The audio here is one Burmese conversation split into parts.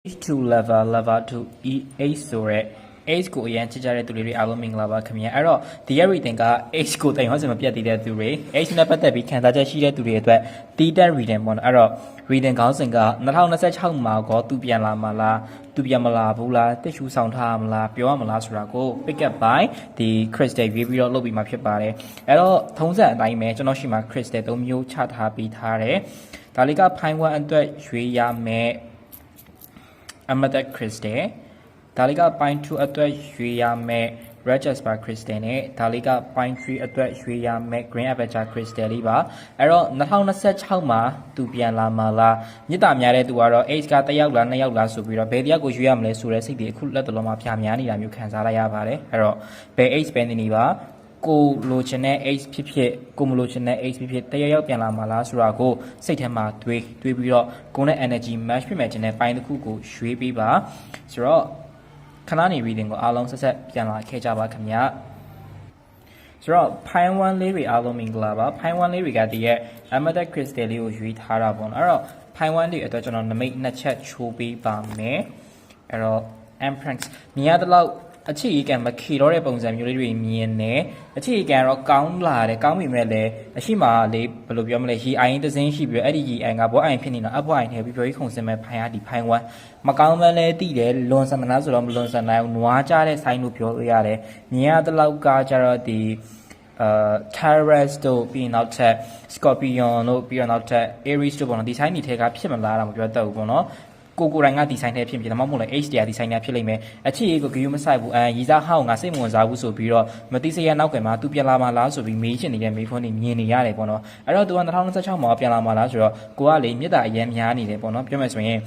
H2 level 2 H ဆိုရဲ H ကိုအရင်ချစ်ကြတဲ့သူတွေအားလုံးမင်္ဂလာပါခင်ဗျာအဲ့တော့ဒီရက် reading က H ကိုတိုင်ဟောစမပြတ်သေးတဲ့သူတွေ H နဲ့ပတ်သက်ပြီးခံစားချက်ရှိတဲ့သူတွေအတွက်တီးတက် reading ပေါ့နော်အဲ့တော့ reading ခေါင်းစဉ်က2026မှာကောသူပြန်လာမှာလားသူပြန်မလာဘူးလားတစ်ရှူဆောင်ထားမလားပြောရမလားဆိုတာကို pick up by ဒီ crystal ရေးပြီးတော့လုပ်ပြီးမှဖြစ်ပါတယ်အဲ့တော့ထုံးစံအတိုင်းပဲကျွန်တော်ရှိမှာ crystal 3မျိုးချထားပြီးထားတယ်ဒါလေးက fine one အတွက်ရွေးရမယ်Amethyst crystal ဒါလေးက pine 2အတွက်ရွှေရမယ် red jasper crystal နဲ့ဒါလေးက pine 3အတွက်ရွှေရမယ် green aperture crystal လေးပါအဲ့တော့2026မှာသူပြန်လာမှာလားမြစ်တာများတဲ့သူကတော့ H က1ယောက်လား2ယောက်လားဆိုပြီးတော့ဘယ်တယောက်ကိုရွှေရမလဲဆိုတဲ့စိတ်တွေအခုလက်တလုံးမှာဖြာများနေတာမျိုးခံစားလိုက်ရပါတယ်အဲ့တော့ဘယ် H ပဲနေပါကိုလိုချင်တဲ့ H ဖြစ်ဖြစ်ကိုမလိုချင်တဲ့ H ဖြစ်ဖြစ်တရရောက်ပြန်လာမှာလားဆိုတာကိုစိတ်ထဲမှာတွေးပြီးတော့ကိုနဲ့ energy match ဖြစ်မယ်ခြင်းနဲ့ပိုင်းတစ်ခုကိုရွေးပေးပါဆိုတော့ခဏနေ reading ကိုအားလုံးဆက်ဆက်ပြန်လာခဲ့ကြပါခင်ဗျာဆိုတော့ pine one လေးတွေအားလုံးမင်္ဂလာပါ pine one လေးတွေကဒီရဲ့ amethyst crystal လေးကိုရွေးထားတာပေါ့နော်အဲ့တော့ pine one လေးအတွက်ကျွန်တော်နမိတ်နှစ်ချက်ချိုးပေးပါမယ်အဲ့တော့ empress မြင်ရတဲ့လောက်အခြေအကန်မခေတော့တဲ့ပုံစံမျိုးလေးတွေမြင်နေအခြေအကန်တော့ကောင်းလာတယ်ကောင်းပြီမဲ့လည်းအရှိမလေးဘယ်လိုပြောမလဲရီအိုင်းတစ်စင်းရှိပြီးတော့အဲ့ဒီရီအိုင်းကဘောအိုင်ဖြစ်နေတာအဘောအိုင်ထဲပြီးပြောကြီးခုံစင်မဲ့ဖိုင်ရဒီဖိုင်ဝမ်မကောင်းမလဲတိတယ်လွန်ဆန်မနာဆိုတော့မလွန်ဆန်နိုင်ဘူးနွားကြတဲ့ဆိုင်းလို့ပြောလို့ရတယ်မြင်ရတဲ့လောက်ကကျတော့ဒီTaurus တို့ပြီးနောက်ထပ် Scorpion တို့ပြီးတော့နောက်ထပ် Aries တို့ပေါ့နော်ဒီဆိုင်းတွေထဲကဖြစ်မလားတော့မပြောတတ်ဘူးပေါ့နော်ကိုကိုတိုင်းကဒီဇိုင်းထဲဖြစ်ဖြစ်ဒါမှမဟုတ်လည်း H တရားဒီဇိုင်းထဲဖြစ်လိမ့်မယ်အခြေအကိုဂယူမဆိုင်ဘူးရီစားဟောင်းကစိတ်ဝင်စားဘူးဆိုပြီးတော့မတိစရနောက်ကမှာသူပြန်လာမှာလားဆိုပြီးမေးချင်နေတဲ့မေးခွန်းတွေမြင်နေရတယ်ပေါ့နော်အဲ့တော့သူက2026မှာပြန်လာမှာလားဆိုတော့ကိုကလေမြစ်တာအရင်များနေတယ်ပေါ့နော်ပြောမယ်ဆိုရင်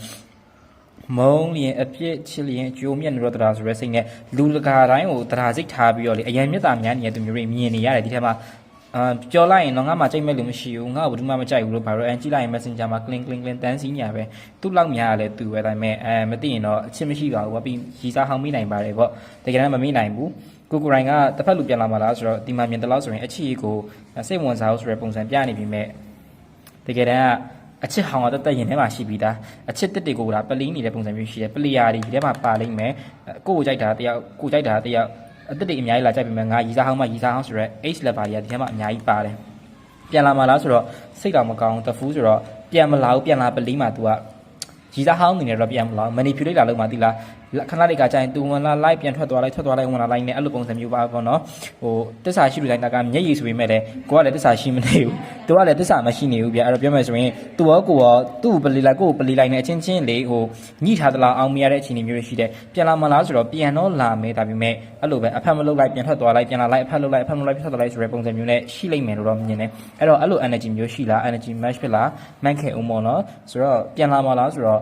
မုံလျင်အပြစ်ချစ်လျင်ကြိုးမြတ်နေတော့တရားဆိုရဲစိတ်နဲ့လူလကာတိုင်းကိုတရားစိတ်ထားပြီးတော့လေအရင်မြစ်တာများနေတဲ့သူမျိုးတွေမြင်နေရတယ်ဒီထက်မှာကြော်လိုက်ရင်တော့ငါမှကြိုက်မဲ့လို့မရှိဘူးငါ့ကိုဘူးမှမကြိုက်ဘူးလို့ဘာလို့ကြည့်လိုက်ရင် Messenger မှာ cling တန်းစီညာပဲသူ့လောက်များရတယ်သူပဲဒါပေမဲ့မသိရင်တော့အချစ်မရှိပါဘူးဘာပြီးရီစားဟောင်းမိနိုင်ပါတယ်ပေါ့တကယ်တမ်းမမိနိုင်ဘူးကိုကိုရိုင်းကတစ်ဖက်လူပြန်လာမှာလားဆိုတော့ဒီမှာမြင်တယ်လို့ဆိုရင်အချစ်ကိုစိတ်ဝင်စားလို့ဆိုတဲ့ပုံစံပြနေပြီမဲ့တကယ်တမ်းအချစ်ဟောင်းကတက်ရင်ထဲမှာရှိပြီးသားအချစ်တက်တွေကိုကပလီးနေတဲ့ပုံစံမျိုးရှိတယ်ပလီယာဒီထဲမှာပါလိမ့်မယ်ကိုကိုကြိုက်တာတယောက်ကိုကြိုက်တာတယောက်အသက်တွေအများကြီးလာကြိုက်ပြီမဲ့ငါရီစားဟောင်းမှရီစားဟောင်းဆိုတော့ H level တွေကဒီထဲမှာအများကြီးပါတယ်ပြန်လာမှာလားဆိုတော့စိတ်တော်မကောင်းတဖူးဆိုတော့ပြန်မလာဘူးပြန်လာပလီးမှာ तू ကရီစားဟောင်းနေတယ်တော့ပြန်မလာ manipulate လာလို့မှသိလားခဏလေးကကြာရင် तू ဝင်လာလိုက်ပြန်ထွက်သွားလိုက်ဝင်လာလိုက်နဲ့အဲ့လိုပုံစံမျိုးပါပေါ့နော်ဟိုတစ္ဆာရှိလူတိုင်းကမျက်ရည်ဆိုပေမဲ့လည်းကိုကလည်းတစ္ဆာရှိမနေဘူး तू ကလည်းတစ္ဆာမရှိနေဘူးဗျအဲ့တော့ပြောမယ်ဆိုရင် तू ရောကိုရောသူ့ကိုပလီလိုက်ကိုပလီလိုက်နဲ့အချင်းချင်းလေးဟိုညှိထားသလားအောင်မရတဲ့အခြေအနေမျိုးတွေရှိတယ်ပြန်လာမလားဆိုတော့ပြန်တော့လာမယ်ဒါပေမဲ့အဲ့လိုပဲအဖက်မလုပ်လိုက်ပြန်ထွက်သွားလိုက်ပြန်လာလိုက်အဖက်လုပ်လိုက်အဖက်မလုပ်လိုက်ပြန်ထွက်သွားလိုက်ဆိုတဲ့ပုံစံမျိုးနဲ့ရှိလိမ့်မယ်လို့တော့မြင်တယ်အဲ့တော့အဲ့လို energy မျိုးရှိလား energy match ဖြစ်လားမှန်ခဲ့အောင်ပေါ့နော်ဆိုတော့ပြန်လာမလားဆိုတော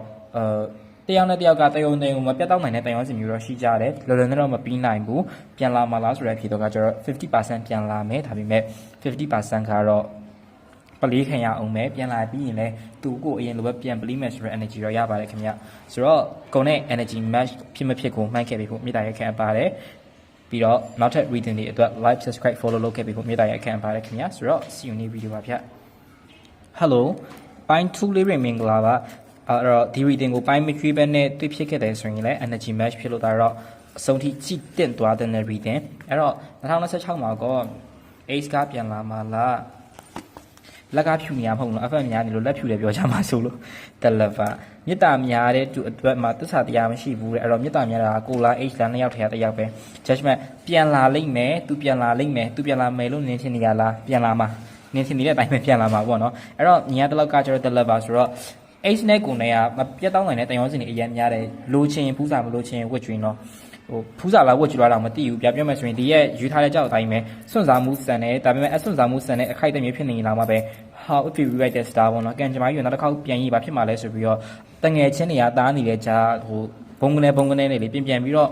့တယောက်နဲ့တယောက်ကတယုံမပြတ်တောက်နိုင်တဲ့တယုံစီမျိုးတော့ရှိကြတယ်လောလောနဲ့တော့မပြီးနိုင်ဘူးပြန်လာမလားဆိုတဲ့အဖြစ်တော့ကကျတော့ 50% ပြန်လာမယ်ဒါပေမဲ့ 50% ကတော့ပလီးခံရအောင်မယ်ပြန်လာပြီးရင်လည်းသူ့ကိုအရင်လိုပဲပြန်ပလီးမယ်ဆိုတဲ့ energy တော့ရပါတယ်ခင်ဗျဆိုတော့ကုန်တဲ့ energy match ဖြစ်မဖြစ်ကိုမှန်းခဲ့ပြီးဖို့မြေတားရခံပါတယ်ပြီးတော့နောက်ထပ် reading တွေအတွက် like subscribe follow လုပ်ခဲ့ပြီးဖို့မြေတားရခံပါတယ်ခင်ဗျဆိုတော့ see you next video ပါဗျ hello ပိုင်း2လေးမင်္ဂလာပါအဲ့တော့ဒီ reading ကိုပိုင်းမကျွေးပဲနဲ့တွေ့ဖြစ်ခဲ့တယ်ဆိုရင်လည်း energy match ဖြစ်လို့ဒါတော့အဆုံးထိကြည့်တင်သွားတဲ့ reading အဲ့တော့2026မှာကော H ကပြန်လာမှာလားလက်ကဖြူနေရမဟုတ်လို့အဖက်များနေလို့လက်ဖြူတယ်ပြောကြမှာဆိုလို့တလဗမြစ်တာများတဲ့သူအတွက်မှာသစ္စာတရားမရှိဘူးတဲ့အဲ့တော့မြစ်တာများတာကိုလာ H လာ2ယောက်ထဲက1ယောက်ပဲ judgment ပြန်လာလိမ့်မယ်သူပြန်လာလိမ့်မယ်သူပြန်လာမယ်လို့နင်းချင်နေရလားပြန်လာမှာနင်းချင်နေတဲ့အတိုင်းပဲပြန်လာမှာပေါ့နော်အဲ့တော့ညီရတလောက်ကကျတော့တလဗဆိုတော့H နဲ့ကိုနဲ့ကမပြတ်တောင်းနိုင်တဲ့တန်ရောစင်တွေအရင်များတယ်လိုချင်ဖူးစာမလိုချင်ဝတ်ကျွင်းတော့ဟိုဖူးစာလားဝတ်ကျွင်းတော့မသိဘူးပြပြောမယ်ဆိုရင်ဒီရဲ့ယူထားတဲ့ကြောက်အတိုင်းပဲစွန့်စားမှုစံတယ်ဒါပေမဲ့အစွန့်စားမှုစံတဲ့အခိုက်အတန့်မျိုးဖြစ်နေရင်လာမှပဲ how if you rewrite the star ပေါ့နော်ကန်ဂျမိုင်းယူနောက်တစ်ခေါက်ပြန်ရေးပါဖြစ်မှာလဲဆိုပြီးတော့တငယ်ချင်းတွေကတားနေတဲ့ဂျာဟိုဘုံကနေလေးပြန်ပြီးတော့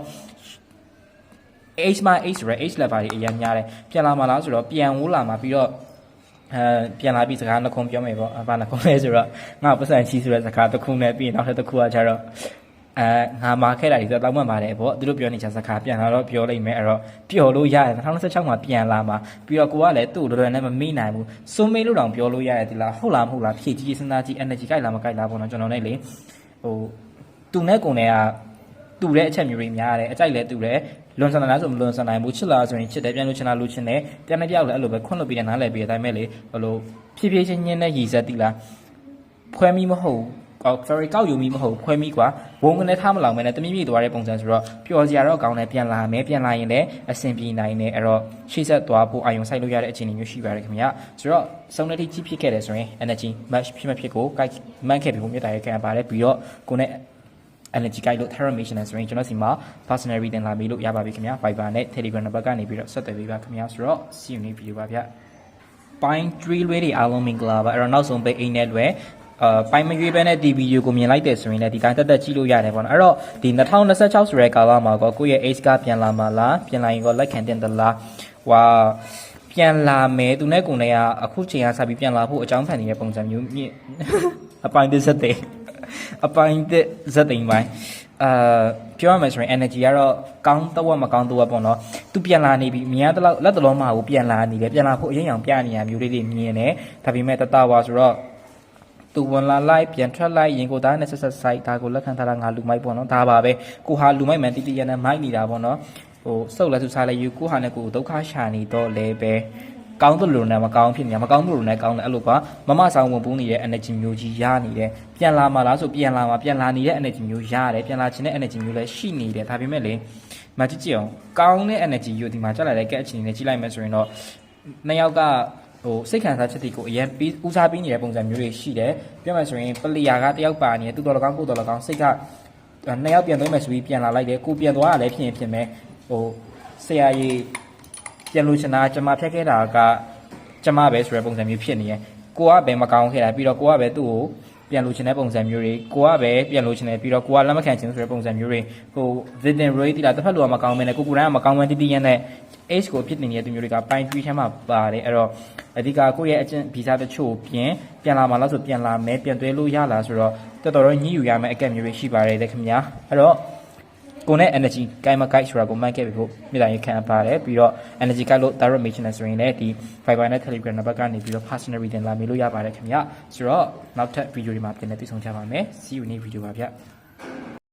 H မှာ H ဆိုရ H level တွေအရင်များတယ်ပြန်လာမှာလားဆိုတော့ပြန်ဝိုးလာမှာပြီးတော့ပြန်လာပြီးစကားနှစ်ခုပြောမယ်ပေါ့ဘာနှစ်ခုလဲဆိုတော့ငါပတ်စံချီဆိုတဲ့စကားတစ်ခုနဲ့ပြီးနောက်ထပ်တစ်ခုကကျတော့ငါမာခဲ့တာဒီဆိုတော့မှတ်ပါတယ်ပေါ့သူတို့ပြောနေချင်စကားပြန်လာတော့ပြောလိုက်မယ်အဲ့တော့ပျော်လို့ရတယ်2026မှာပြန်လာမှာပြီးတော့ကိုကလည်းသူ့လိုလိုနဲ့မမိနိုင်ဘူးစွမေးလို့တောင်ပြောလို့ရတယ်ဒီလားဟုတ်လားမဟုတ်လားဖြည့်ကြည့်စဉ်းစားကြည့် energy ကြိုက်လားမကြိုက်လားပေါ့နော်ကျွန်တော်နဲ့လေဟို တူနဲ့ကိုနဲ့ကတူတဲ့အချက်မျိုးတွေများတယ်အကြိုက်လဲတူတယ်လွန်ဆန်တာဆိုမလွန်ဆန်နိုင်ဘူးချစ်လာဆိုရင်ချစ်တယ်ပြန်လို့ချင်တာလို့ချင်တယ်ပြန်နေပြောက်လဲအဲ့လိုပဲခွန့်လွတ်ပြီးတဲ့နားလဲပြီးတဲ့အတိုင်းပဲလေဘလို့ဖြည်းဖြည်းချင်းချင်းနဲ့ရည်စက်တိလားဖွဲမိမဟုတ်sorry ကောက်ယူမိမဟုတ်ခွဲမိကွာဝုန်းကနေထားမလောင်မဲနဲ့တမိမိသွားတဲ့ပုံစံဆိုတော့ပျော်စရာတော့ကောင်းတယ်ပြန်လာမယ်ပြန်လာရင်လည်းအဆင်ပြေနိုင်တယ်အဲ့တော့ရှေ့ဆက်သွားဖို့အာရုံစိုက်လို့ရတဲ့အခြေအနေမျိုးရှိပါတယ်ခင်ဗျာဆိုတော့စုံတဲ့ထိကြီးဖြစ်ခဲ့တယ်ဆိုရင် energy match ဖြစ်မဖြစ်ကိုကိုက်မှန်းခဲ့ပြီးဖို့မြတ်တာရခံပါတယ်ပြီးတော့ကိုနဲ့ energy guide လို့ Terramation ဆိုရင်ကျွန်တော်စီမှာ personal reading လာပြီးလို့ရပါပြီခင်ဗျာ Viber နဲ့ Telegram နံပါတ်ကနေပြီးတော့ဆက်သွယ်ပေးပါခင်ဗျာဆိုတော့ see you next video ပါဗျာပိုင်း3လွဲတွေအားလုံးမင်္ဂလာပါအဲ့တော့နောက်ဆုံးပိတ်အိမ်နဲ့လွဲပိုင်းမရွေးပဲနဲ့ဒီဗီဒီယိုကိုမြင်လိုက်တယ်ဆိုရင်လည်းဒီတိုင်းတက်တက်ကြည့်လို့ရတယ်ပေါ့နော်အဲ့တော့ဒီ2026ဆိုတဲ့ကာလမှာကိုယ့်ရဲ့ age ကပြန်လာမှာလားပြန်လာရင်ကိုလက်ခံတင်သလားဟွာပြန်လာမယ်သူနဲ့ကိုယ်နဲ့ကအခုချိန်ကစပြီးပြန်လာဖို့အကြောင်းဖန်နေတဲ့ပုံစံမျိုးမြင့်အပိုင်းတစ်စက်တဲ့အပိုင်းတစ်စက်တိမ်ပိုင်းပြောရမယ်ဆိုရင် energy ကတော့ကောင်းတော့မကောင်းတော့ပေါ့နော်သူပြန်လာနေပြီမြင်ရတဲ့လောက်လက်တလုံးမှာကိုပြန်လာနေတယ်ပြန်လာဖို့အရင်အောင်ပြနေရမျိုးလေးတွေမြင်နေဒါပေမဲ့တတဝါဆိုတော့သူဝင်လာလိုက်ပြန်ထွက်လိုက်ရင်ကိုသားနဲ့ဆက်ဆက်ဆိုင်ဒါကိုလက်ခံထားတာငါလူမိုက်ပေါ့နော်ဒါပါပဲကိုဟာလူမိုက်မှန်တိတိရနဲ့မိုက်နေတာပေါ့နော်ဟိုစုပ်လက်စုစားလိုက်ယူကိုဟာနဲ့ကိုဒုက္ခရှာနေတော့လဲပဲကောင်းသလိုနဲ့မကောင်းဖြစ်နေမကောင်းသလိုနဲ့ကောင်းတယ်အဲ့လိုကမမဆောင်ဝင်ပူးနေတဲ့ energy မျိုးကြီးရနေတယ်ပြန်လာမှလားဆိုပြန်လာမှပြန်လာနေတဲ့ energy မျိုးရတယ်ပြန်လာခြင်းတဲ့ energy မျိုးလည်းရှိနေတယ်ဒါပေမဲ့လေမကြည့်ကြည့်အောင်ကောင်းတဲ့ energy ယူဒီမှာကြက်လာတဲ့ကဲအခြေအနေနဲ့ကြည့်လိုက်မယ်ဆိုရင်တော့နှစ်ယောက်ကဟိုစိတ်ခံစားချက်တွေကိုအရင်ပြီးဦးစားပေးနေတဲ့ပုံစံမျိုးတွေရှိတယ်ပြောမှဆိုရင်ပလီယာကတယောက်ပါနေတယ်သူတော်တော်ကောင်းကိုတော်တော်ကောင်းစိတ်ကနှစ်ယောက်ပြန်သွင်းမယ်ဆိုပြီးပြန်လာလိုက်တယ်ကိုပြန်သွားရလဲဖြစ်ရင်ဖြစ်မယ်ဟိုဆရာကြီးပြန်လို့ချင်တာကျမဖြတ်ခဲ့တာကကျမပဲဆိုတဲ့ပုံစံမျိုးဖြစ်နေရယ်ကိုကပဲမကောင်းခဲ့တာပြီးတော့ကိုကပဲသူ့ကိုပြန်လို့ချင်တဲ့ပုံစံမျိုးတွေကိုကပဲပြန်လို့ချင်တယ်ပြီးတော့ကိုကလက်မခံချင်ဆိုတဲ့ပုံစံမျိုးတွေဟို victim rate တိလာတစ်ဖက်လူကမကောင်းမင်းနဲ့ကိုကိုတိုင်းကမကောင်းမှန်းတိတိရနဲ့ age ကိုဖြစ်နေတဲ့သူမျိုးတွေကပိုင်း3ထဲမှာပါတယ်အဲ့တော့အဓိကကိုယ့်ရဲ့အကျင့်ဗီဇတချို့ပြန်လာမှလားဆိုပြန်လာမယ်ပြန်သွဲလို့ရလားဆိုတော့တော်တော်ညှိယူရမယ်အကက်မျိုးတွေရှိပါတယ်လေခင်ဗျာအဲ့တော့ကိုနဲ့ energy ကိုင်မကိုက်ဆိုတာကိုမှတ်ခဲ့ပြီဖို့မြေတားရခံပါတယ်ပြီးတော့ energy ကိုက်လို့ direct mention ဆိုရင်လည်းဒီ Viber နဲ့ Telegram နံပါတ်ကနေပြီးတော့ personal reading လာမေးလို့ရပါတယ်ခင်ဗျာဆိုတော့နောက်ထပ် video တွေမှာပြန်လည်တွေ့ဆုံကြပါမယ် see you next video ပါဗျ